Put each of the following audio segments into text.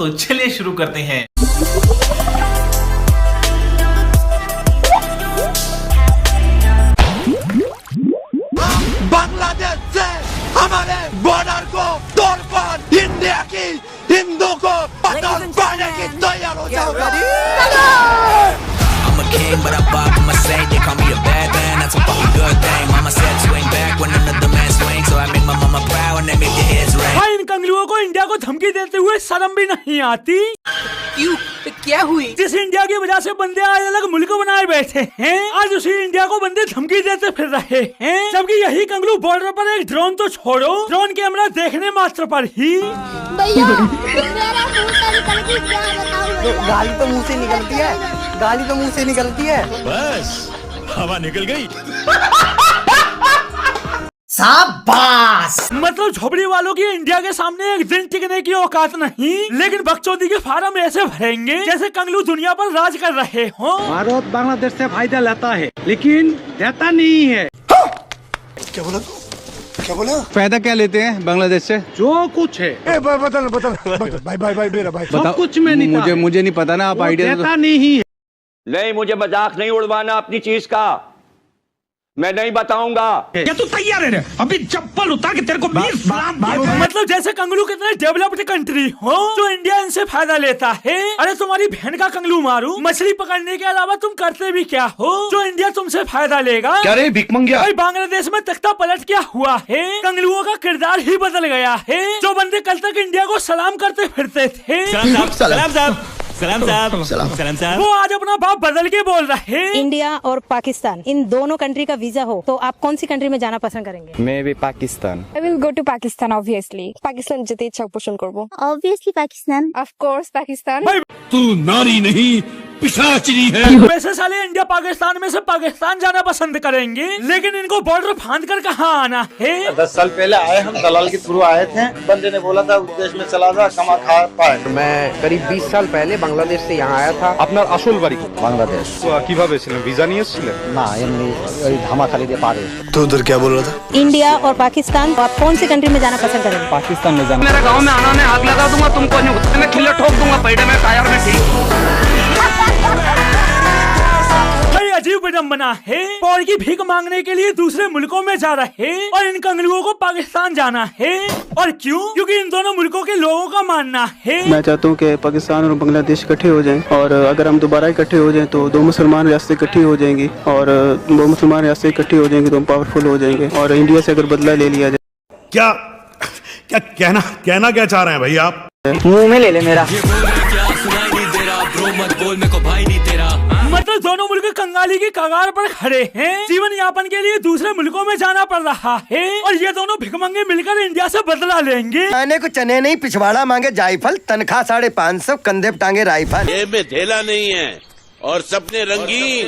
तो चलिए शुरू करते हैं। बांग्लादेश से हमारे बॉर्डर को तोड़कर इंडिया की हिंदू को पतन पाने की तैयार हो जाओ। I'm a king, but I bark in my saint. They call me a bad man, that's a fucking good thing. Mama said swing back when another man swings, so I make my mama proud and they make their heads ring. भाई इन कंगलुओं को India को धमकी देते हुए शर्म भी नहीं आती। क्यों? क्या हुई? जिस इंडिया की वजह से बंदे आज अलग मुल्क बनाए बैठे हैं, आज उसी इंडिया को बंदे धमकी देते फिर रहे हैं, जबकि यही कंगलू बॉर्डर पर एक ड्रोन तो छोड़ो, ड्रोन कैमरा देखने मात्र पर ही भैया मेरा मुंह से निकलती क्या बताऊं? गाली तो मुंह से निकलती है, गाली तो मुंह से निकलती है। बस हवा निकल गई। शाबाश। मतलब झोपड़ी वालों की इंडिया के सामने एक दिन टिकने की औकात नहीं, लेकिन बकचोदी के फार्म ऐसे भरेंगे जैसे कंगलू दुनिया पर राज कर रहे हो। भारत बांग्लादेश से फायदा लेता है लेकिन देता नहीं है। क्या बोला? क्या बोला? फायदा क्या लेते हैं बांग्लादेश से? जो कुछ है बदल भाई मेरा भाई सब कुछ में नहीं, मुझे नहीं पता ना, आप आइडिया देता नहीं है। नहीं, मुझे मजाक नहीं उड़वाना अपनी चीज का, मैं नहीं बताऊंगा। क्या तू तैयार है? अभी चप्पल उतार के तेरे को 20 लाख। मतलब जैसे कंगलू कितने डेवलप्ड कंट्री हो जो इंडिया इनसे फायदा लेता है। अरे तुम्हारी बहन का कंगलू मारू, मछली पकड़ने के अलावा तुम करते भी क्या हो जो इंडिया तुमसे फायदा लेगा? क्या रे भिख मंगिया? भाई बांग्लादेश में तख्ता पलट क्या हुआ है, कंगलुओं का किरदार ही बदल गया है। जो बंदे कल तक इंडिया को सलाम करते फिरते थे, सलाम साहब, वो आज अपना बाप बदल के बोल रहे। इंडिया और पाकिस्तान इन दोनों कंट्री का वीजा हो तो आप कौन सी कंट्री में जाना पसंद करेंगे? मैं भी Pakistan. I will go to Pakistan obviously. Pakistan যেতে ইচ্ছা পোষণ করব। Obviously Pakistan. Of course Pakistan. तू नारी नहीं पिशाचनी है। वैसे साले इंडिया पाकिस्तान में से पाकिस्तान जाना पसंद करेंगे, लेकिन इनको बॉर्डर फांद कर कहाँ आना है? 10 साल पहले आए, हम दलाल के थ्रू आए थे। बंदे ने बोला था देश में चला जा, कमा खा पाए। मैं करीब 20 साल पहले बांग्लादेश से यहाँ आया था। আপনার আসল বাড়ি बांग्लादेश। কিভাবে ছিলেন? ভিসা নিয়ে এসেছিলেন? ना एमनी धामाखाली दे पारे। तो उधर क्या बोल रहा था? इंडिया और पाकिस्तान, आप कौन सी कंट्री में जाना पसंद करेंगे? पाकिस्तान में जाना। मेरे गांव में आना ने आग लगा दूंगा, तुमको मैं खिल्ले ठोक दूंगा पेड़ में, टायर में ठीक। अजीब विडम्बना है, पौड़ की भीख मांगने के लिए दूसरे मुल्कों में जा रहे और इन कंगलुओं को पाकिस्तान जाना है। और क्यों? क्योंकि इन दोनों मुल्कों के लोगों का मानना है। मैं चाहता हूँ कि पाकिस्तान और बांग्लादेश इकट्ठे हो जाएं, और अगर हम दोबारा इकट्ठे हो जाएं तो 2 मुसलमान रियासतें इकट्ठी हो जाएंगी, और 2 मुसलमान रियासतें इकट्ठी हो जाएंगी तो हम पावरफुल हो जाएंगे, और इंडिया से अगर बदला ले लिया जाए। क्या क्या कहना क्या चाह रहे हैं भाई आप? मुंह में ले ले मेरा। मतलब दोनों मुल्क कंगाली की कगार पर खड़े हैं, जीवन यापन के लिए दूसरे मुल्कों में जाना पड़ रहा है, और ये दोनों भिखमंगे मिलकर इंडिया से बदला लेंगे। मैंने को चने नहीं पिछवाड़ा मांगे जायफल, तनख्वाह 550, कंधे पे टांगे राइफल। ये में थैला नहीं है और सपने रंगीन।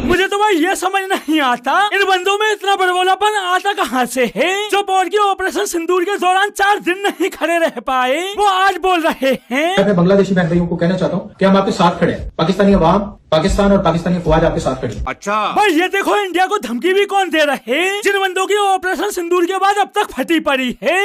मुझे तो भाई ये समझ नहीं आता, इन बंदों में इतना बड़बोलापन आता कहाँ से है? जो पौड़ की ऑपरेशन सिंदूर के दौरान 4 दिन नहीं खड़े रह पाए, वो आज बोल रहे हैं। मैं बांग्लादेशी बहन भाइयों को कहना चाहता हूँ कि हम आपके साथ खड़े हैं। पाकिस्तानी अवाम, पाकिस्तान और पाकिस्तानी फौज आपके साथ खड़ी। अच्छा भाई ये देखो इंडिया को धमकी भी कौन दे रहे, जिन बंदों की ऑपरेशन सिंदूर के बाद अब तक फटी पड़ी है।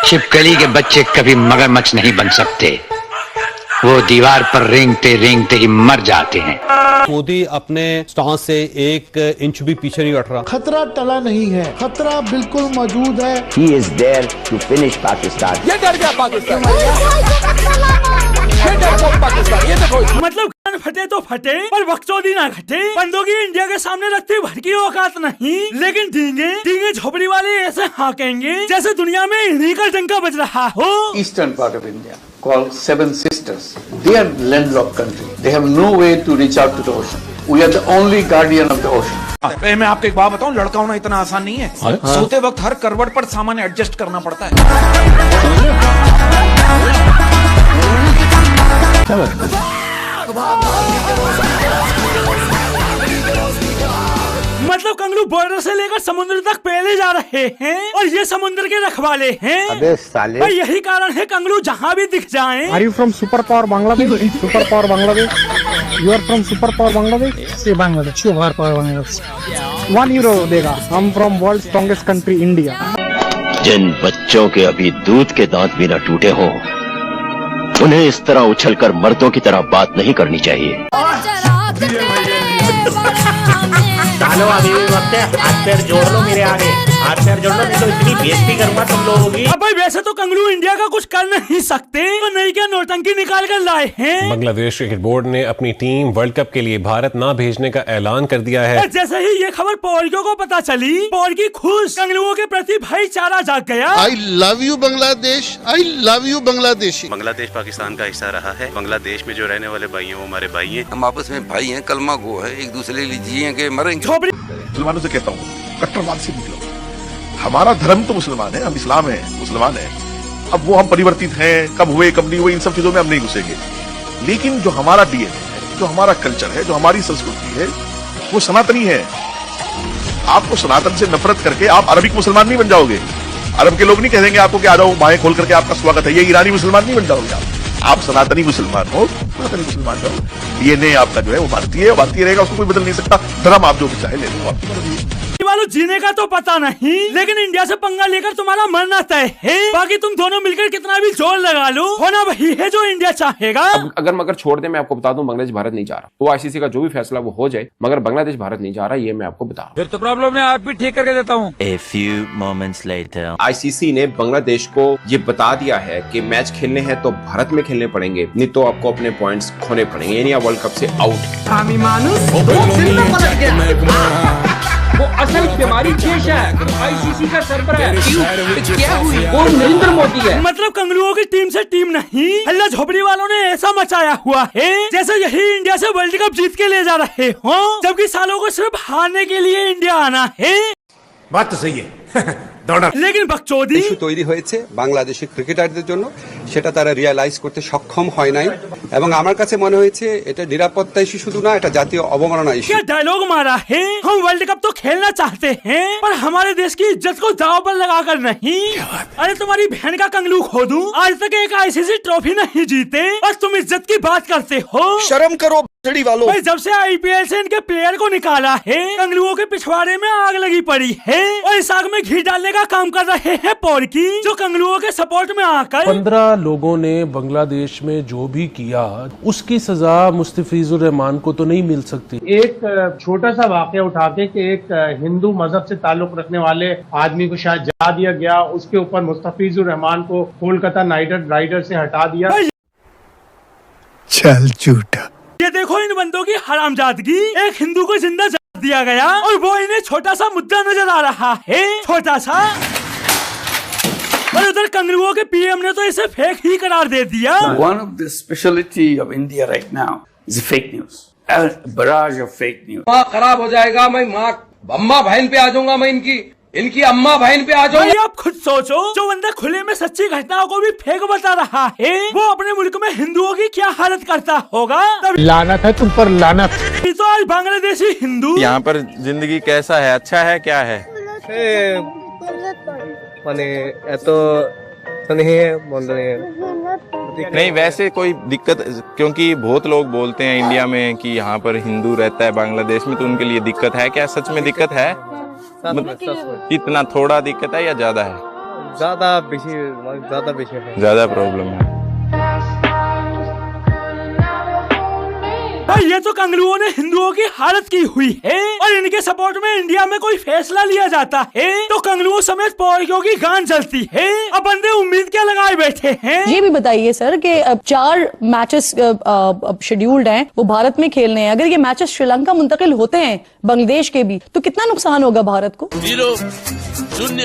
छिपकली के बच्चे कभी मगरमच्छ नहीं बन सकते, वो दीवार पर रेंगते रेंगते ही मर जाते हैं। मोदी अपने स्टांस से 1 इंच भी पीछे नहीं हट रहा। खतरा टला नहीं है, खतरा बिल्कुल मौजूद है। He is there to finish Pakistan. ये डर गया पाकिस्तान। ये देखो मतलब कान फटे तो फटे पर बकचोदी ना घटे। बंदों की इंडिया के सामने रखती भर की औकात नहीं, लेकिन डींगे झोपड़ी वाले ऐसे हाँकेंगे जैसे दुनिया में इन्हीं का डंका बज रहा हो। Eastern part of India, called Seven Sisters. They are landlocked country. They have no way to reach out to the ocean. We are the only guardian of the ocean. मैं आपको एक बात बताऊं, लड़का होना इतना आसान नहीं है। सोते वक्त हर करवट पर सामान एडजस्ट करना पड़ता है। मतलब कंगलू बॉर्डर से लेकर समुद्र तक पहले जा रहे हैं और ये समुद्र के रखवाले हैं। अबे साले। भाई यही कारण है कंगलू जहाँ भी दिख जाएं। Are you from super power Bangladesh? Super power Bangladesh? You are from super power Bangladesh? Say Bangladesh. Super power Bangladesh. €1 देगा। I'm from world's strongest country India. जिन बच्चों के अभी दूध के दांत भी न टूटे हो उन्हें इस तरह उछलकर मर्दों की तरह बात नहीं करनी चाहिए। चलो अभी भी वक्त है, हाथ पैर जोड़ लो मेरे आगे, हाथ पैर जोड़ लो, नहीं तो इतनी बेइज्जती करूंगा तुम लोगों की। अब भाई वैसे तो कंगलू इंडिया का कुछ कर नहीं सकते, तो नहीं क्या नौटंकी निकाल कर लाए हैं। बांग्लादेश क्रिकेट बोर्ड ने अपनी टीम वर्ल्ड कप के लिए भारत ना भेजने का ऐलान कर दिया है। जैसे ही ये खबर पौड़कियों को पता चली, पौड़की खुश, कंगलुओं के प्रति भाईचारा जाग गया। I love you Bangladesh, I love you Bangladesh. Bangladesh Pakistan का हिस्सा रहा है। बांग्लादेश में जो रहने वाले भाई हैं वो हमारे भाई हैं। हम आपस में भाई हैं, कलमा गो है, एक दूसरे के लिए जिए के मरेंगे। मुसलमानों से कहता हूँ कट्टरवाद से निकलो। हमारा धर्म तो मुसलमान है, हम इस्लाम है, मुसलमान है। अब वो हम परिवर्तित हैं, कब हुए कब नहीं हुए, इन सब चीजों में हम नहीं घुसेंगे। लेकिन जो हमारा डीएनए है, जो हमारा कल्चर है, जो हमारी संस्कृति है, वो सनातनी है। आपको सनातन से नफरत करके आप अरबिक मुसलमान नहीं बन जाओगे। अरब के लोग नहीं कहेंगे आपको कि आ जाओ, बाहें खोल करके आपका स्वागत है। ये ईरानी मुसलमान नहीं बन जाओगे आप सनातनी मुसलमान हो, सनातनी मुसलमान हो। डीएनए आपका जो है वो भारतीय है, भारतीय रहेगा, उसको कोई बदल नहीं सकता। धर्म आप जो भी चाहे ले लो, आपकी मर्जी है। वालों जीने का तो पता नहीं, लेकिन इंडिया से पंगा लेकर तुम्हारा मरना तय है। बाकी तुम दोनों मिलकर कितना भी जोर लगा लो, होना वही है जो इंडिया चाहेगा। अगर मगर छोड़ दे, मैं आपको बता दूं बांग्लादेश भारत नहीं जा रहा। वो आईसीसी का जो भी फैसला वो हो जाए, मगर बांग्लादेश भारत नहीं जा रहा, ये मैं आपको बता रहा हूं। फिर तो प्रॉब्लम है, आप भी ठीक करके देता हूँ। A few moments later. ICC ने बांग्लादेश को ये बता दिया है कि मैच खेलने हैं तो भारत में खेलने पड़ेंगे, नहीं तो आपको अपने पॉइंट्स खोने पड़ेंगे, यानी आप वर्ल्ड कप से आउट। वो असल बीमारी पेश है, आईसीसी का सरबराह क्या हुई? वो नरेंद्र मोदी है। मतलब कंगलुओं की टीम से टीम नहीं, हल्ला झोपड़ी वालों ने ऐसा मचाया हुआ है जैसे यही इंडिया से वर्ल्ड कप जीत के ले जा रहे हो, जबकि सालों को सिर्फ हारने के लिए इंडिया आना है। बात तो सही है। लेकिन बकचोदी ইস্যু তৈরি হয়েছে বাংলাদেশি ক্রিকেটারদের জন্য, সেটা তারা রিয়ালাইজ করতে সক্ষম হয় নাই এবং আমার কাছে মনে হয়েছে এটা নিরাপত্তা ইস্যু শুধু না, এটা জাতীয় অবমাননা ইস্যু। क्या डायलॉग मारा है, हम वर्ल्ड कप तो खेलना चाहते हैं पर हमारे देश की इज्जत को दांव पर लगाकर नहीं। अरे तुम्हारी बहन का कंगलू खो दूं, आज तक एक आईसीसी ट्रॉफी नहीं जीते और तुम इज्जत की बात करते हो। शर्म करो वालों। भाई जब से आईपीएल से इनके प्लेयर को निकाला है, कंगलुओं के पिछवाड़े में आग लगी पड़ी है और इस आग में घी डालने का काम कर रहे हैं पौड़की, जो कंगलुओं के सपोर्ट में आकर 15 लोगों ने बांग्लादेश में जो भी किया उसकी सजा मुस्तफिजुर रहमान को तो नहीं मिल सकती। एक छोटा सा वाकया उठाते कि एक हिंदू मजहब से ताल्लुक रखने वाले आदमी को शायद जला दिया गया, उसके ऊपर मुस्तफिजुर रहमान को कोलकाता नाइट राइडर से हटा दिया। चल झूठा। ये देखो इन बंदों की हरामजादगी, एक हिंदू को जिंदा जला दिया गया और वो इन्हें छोटा सा मुद्दा नजर आ रहा है, छोटा सा। और उधर कंगलुओं के पीएम ने तो इसे फेक ही करार दे दिया। One of the speciality of India right now is fake news, a barrage of fake news. माँ खराब हो जाएगा, मैं माँ अम्मा बहन पे आ जाऊंगा, मैं इनकी अम्मा बहन पे आ जाऊंगा। आप खुद सोचो, जो बंदा खुले में सच्ची घटनाओं को भी फेक बता रहा है, वो अपने मुल्क में हिंदुओं की क्या हालत करता होगा। लानत है तुम पर, लानत। तो आज बांग्लादेशी हिंदू यहाँ पर जिंदगी कैसा है, अच्छा है, क्या है? नहीं वैसे कोई दिक्कत, क्योंकि बहुत लोग बोलते हैं इंडिया में कि यहाँ पर हिंदू रहता है बांग्लादेश में, तो उनके लिए दिक्कत है क्या? सच में दिक्कत है? इतना थोड़ा दिक्कत है या ज्यादा है? ज्यादा प्रॉब्लम है। भाई ये तो कंगलुओं ने हिंदुओं की हालत की हुई है और इनके सपोर्ट में इंडिया में कोई फैसला लिया जाता है तो कंगलुओं समेत पौड़कियों की गांड जलती है। अब बंदे उम्मीद क्या लगाए बैठे हैं? ये भी बताइए सर कि अब 4 मैचेस शेड्यूल्ड हैं, वो भारत में खेलने हैं। अगर ये मैचेस श्रीलंका मुंतकिल होते हैं बांग्लादेश के भी, तो कितना नुकसान होगा भारत को? 0 शून्य,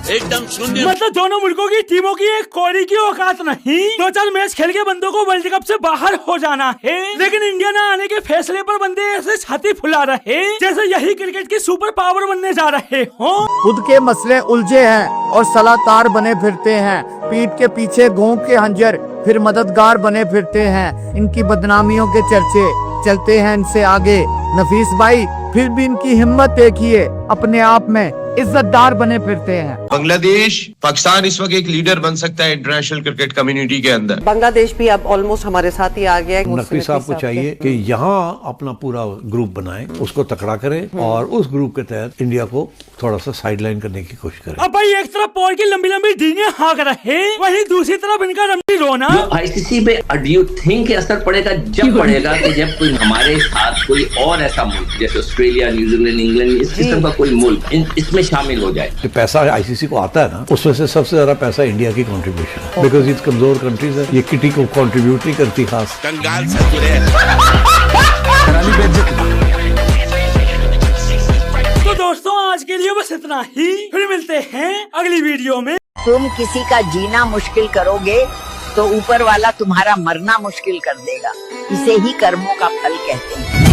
एकदम शून्य। मतलब दोनों मुल्कों की टीमों की एक कौड़ी की औकात नहीं। 2-4 मैच खेल के बंदों को वर्ल्ड कप से बाहर हो जाना है, लेकिन इंडिया न आने के फैसले पर बंदे ऐसे छाती फुला रहे जैसे यही क्रिकेट की सुपर पावर बनने जा रहे हो। खुद के मसले उलझे हैं और सलाहकार बने फिरते हैं, पीठ के पीछे घोंक के हंजर फिर मददगार बने फिरते हैं। इनकी बदनामियों के चर्चे चलते हैं इनसे आगे। नफीस भाई फिर भी इनकी हिम्मत देखिए, अपने आप में इज्जतदार बने फिरते हैं। बांग्लादेश पाकिस्तान इस वक्त एक लीडर बन सकता है इंटरनेशनल क्रिकेट कम्युनिटी के अंदर। बांग्लादेश भी अब ऑलमोस्ट हमारे साथ ही आ गया है। नकवी साहब को चाहिए कि यहाँ अपना पूरा ग्रुप बनाए, उसको तकड़ा करें और उस ग्रुप के तहत इंडिया को थोड़ा सा साइडलाइन करने की कोशिश करें। अब भाई एक तरफ पौड़ की लंबी लंबी डींगे हाँक रहे, वहीं दूसरी तरफ इनका रमणी रोना। आईसीसी पे डू यू थिंक असर पड़ेगा? जब पड़ेगा कि जब कोई हमारे साथ कोई और ऐसा मुल्क जैसे ऑस्ट्रेलिया, न्यूजीलैंड, इंग्लैंड, इस किस्म का कोई मुल्क इसमें शामिल हो जाए। जो पैसा आईसीसी को आता है ना, उसमें से सबसे ज्यादा पैसा इंडिया की कंट्रीब्यूशन है, बिकॉज इस कमजोर कंट्रीज है, ये किटी को कंट्रीब्यूट नहीं करती खास। कंगाल से जुड़े तो दोस्तों आज के लिए बस इतना ही, फिर मिलते हैं अगली वीडियो में। तुम किसी का जीना मुश्किल करोगे तो ऊपर वाला तुम्हारा मरना मुश्किल कर देगा। इसे ही कर्मों का फल कहते हैं।